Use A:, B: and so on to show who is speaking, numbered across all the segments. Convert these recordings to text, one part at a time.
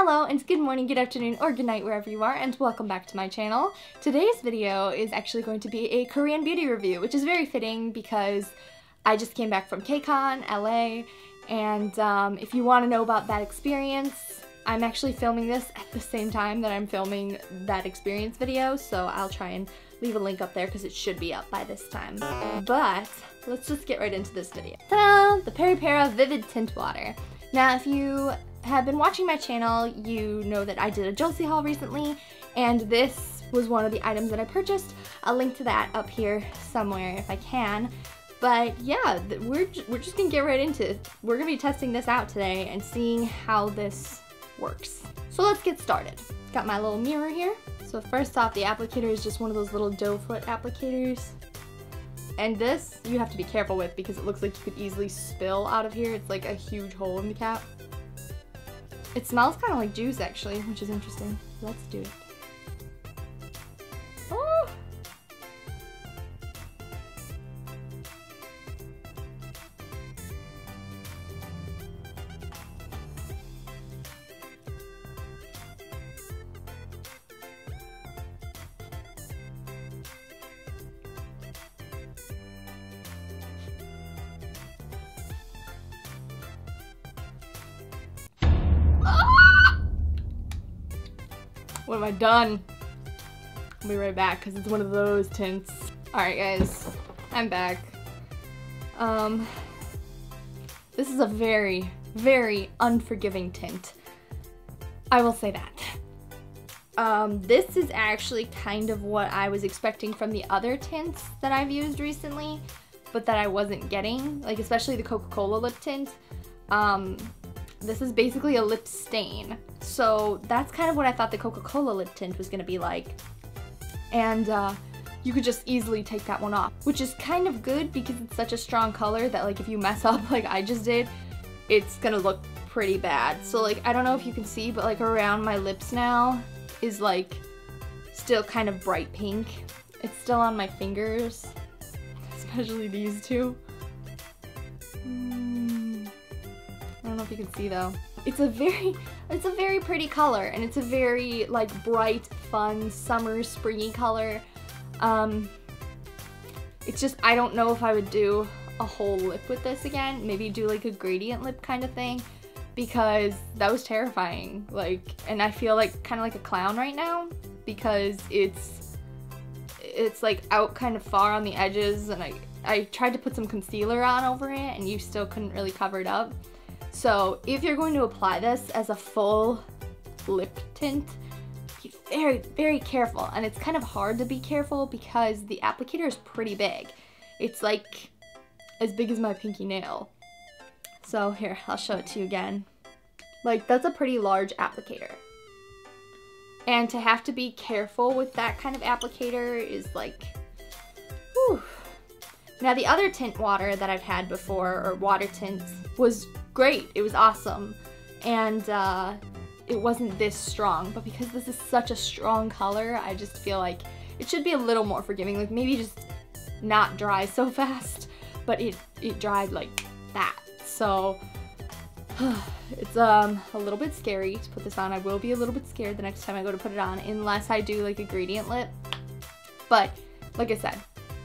A: Hello and good morning, good afternoon, or good night wherever you are, and welcome back to my channel. Today's video is actually going to be a Korean beauty review, which is very fitting because I just came back from KCON, LA, and if you want to know about that experience, I'm actually filming this at the same time that I'm filming that experience video, so I'll try and leave a link up there because it should be up by this time. But let's just get right into this video. Ta-da! The Peripera Vivid Tint Water. Now, if you have been watching my channel, you know that I did a Josie haul recently, and this was one of the items that I purchased. I'll link to that up here somewhere if I can. But yeah, we're just gonna get right into it. We're gonna be testing this out today and seeing how this works. So let's get started. Got my little mirror here. So first off, the applicator is just one of those little doe foot applicators. And this, you have to be careful with because it looks like you could easily spill out of here. It's like a huge hole in the cap. It smells kind of like juice actually, which is interesting. Let's do it. Oh! What have I done? I'll be right back because it's one of those tints. Alright guys, I'm back. This is a very, very unforgiving tint. I will say that. This is actually kind of what I was expecting from the other tints that I've used recently, but that I wasn't getting, like especially the Coca-Cola lip tint. This is basically a lip stain. So that's kind of what I thought the Coca-Cola lip tint was gonna be like. And you could just easily take that one off, which is kind of good because it's such a strong color that like if you mess up like I just did, it's gonna look pretty bad. So like, I don't know if you can see, but like around my lips now is like still kind of bright pink. It's still on my fingers, especially these two. I don't know if you can see though. It's a very pretty color, and it's a very like bright, fun, summer, springy color. It's just, I don't know if I would do a whole lip with this again. Maybe do like a gradient lip kind of thing, because that was terrifying. Like, and I feel like kind of like a clown right now because it's like out kind of far on the edges, and I tried to put some concealer on over it and you still couldn't really cover it up. So if you're going to apply this as a full lip tint, be very, very careful. And it's kind of hard to be careful because the applicator is pretty big. It's like as big as my pinky nail. So here, I'll show it to you again. Like, that's a pretty large applicator. And to have to be careful with that kind of applicator is like, whew. Now the other tint water that I've had before, or water tints, was great. It was awesome. And it wasn't this strong, but because this is such a strong color, I just feel like it should be a little more forgiving. Like maybe just not dry so fast, but it dried like that. So it's a little bit scary to put this on. I will be a little bit scared the next time I go to put it on, unless I do like a gradient lip. But like I said,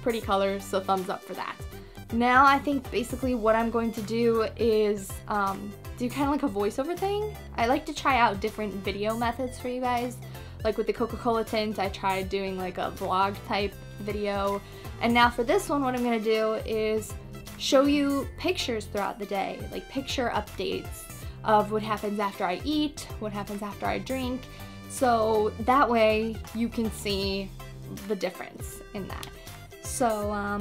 A: pretty color, so thumbs up for that. Now I think basically what I'm going to do is do kind of like a voiceover thing. I like to try out different video methods for you guys. Like with the Coca-Cola tint, I tried doing like a vlog type video. And now for this one, what I'm gonna do is show you pictures throughout the day, like picture updates of what happens after I eat, what happens after I drink. So that way you can see the difference in that. So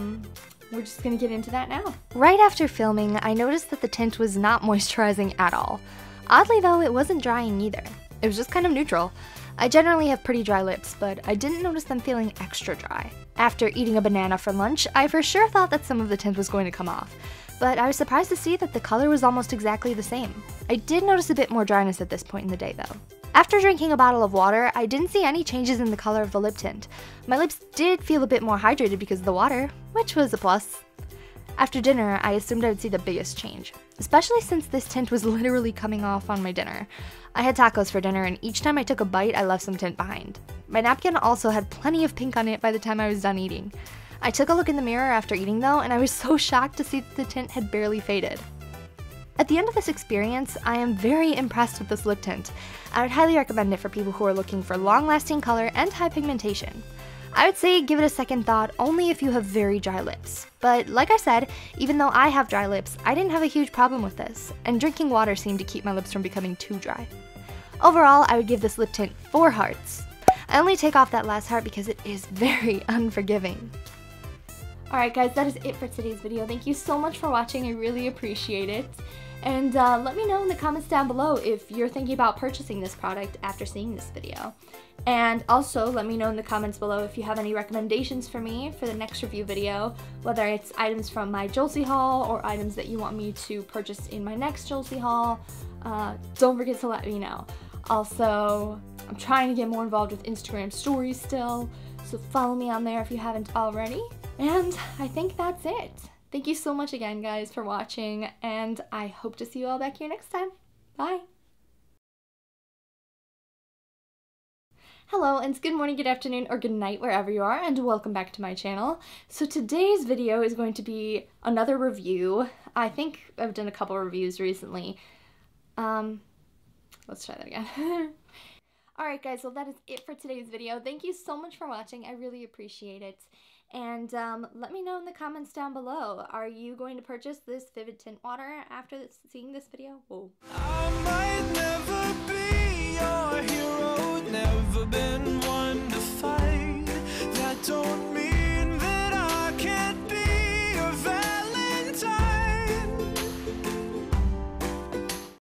A: we're just gonna get into that now. Right after filming, I noticed that the tint was not moisturizing at all. Oddly though, it wasn't drying either. It was just kind of neutral. I generally have pretty dry lips, but I didn't notice them feeling extra dry. After eating a banana for lunch, I for sure thought that some of the tint was going to come off, but I was surprised to see that the color was almost exactly the same. I did notice a bit more dryness at this point in the day though. After drinking a bottle of water, I didn't see any changes in the color of the lip tint. My lips did feel a bit more hydrated because of the water, which was a plus. After dinner, I assumed I would see the biggest change, especially since this tint was literally coming off on my dinner. I had tacos for dinner, and each time I took a bite, I left some tint behind. My napkin also had plenty of pink on it by the time I was done eating. I took a look in the mirror after eating though, and I was so shocked to see that the tint had barely faded. At the end of this experience, I am very impressed with this lip tint. I would highly recommend it for people who are looking for long-lasting color and high pigmentation. I would say give it a second thought only if you have very dry lips. But like I said, even though I have dry lips, I didn't have a huge problem with this, and drinking water seemed to keep my lips from becoming too dry. Overall, I would give this lip tint 4 hearts. I only take off that last heart because it is very unforgiving. Alright guys, that is it for today's video. Thank you so much for watching, I really appreciate it. And let me know in the comments down below if you're thinking about purchasing this product after seeing this video. And also let me know in the comments below if you have any recommendations for me for the next review video, whether it's items from my Julesy haul or items that you want me to purchase in my next Julesy haul. Don't forget to let me know. Also, I'm trying to get more involved with Instagram stories still, so follow me on there if you haven't already. And I think that's it. Thank you so much again, guys, for watching, and I hope to see you all back here next time. Bye! Hello, and it's good morning, good afternoon, or good night, wherever you are, and welcome back to my channel. So today's video is going to be another review. I think I've done a couple reviews recently. Let's try that again. Alright guys, well that is it for today's video. Thank you so much for watching, I really appreciate it. And let me know in the comments down below, are you going to purchase this Vivid Tint Water after seeing this video? Whoa.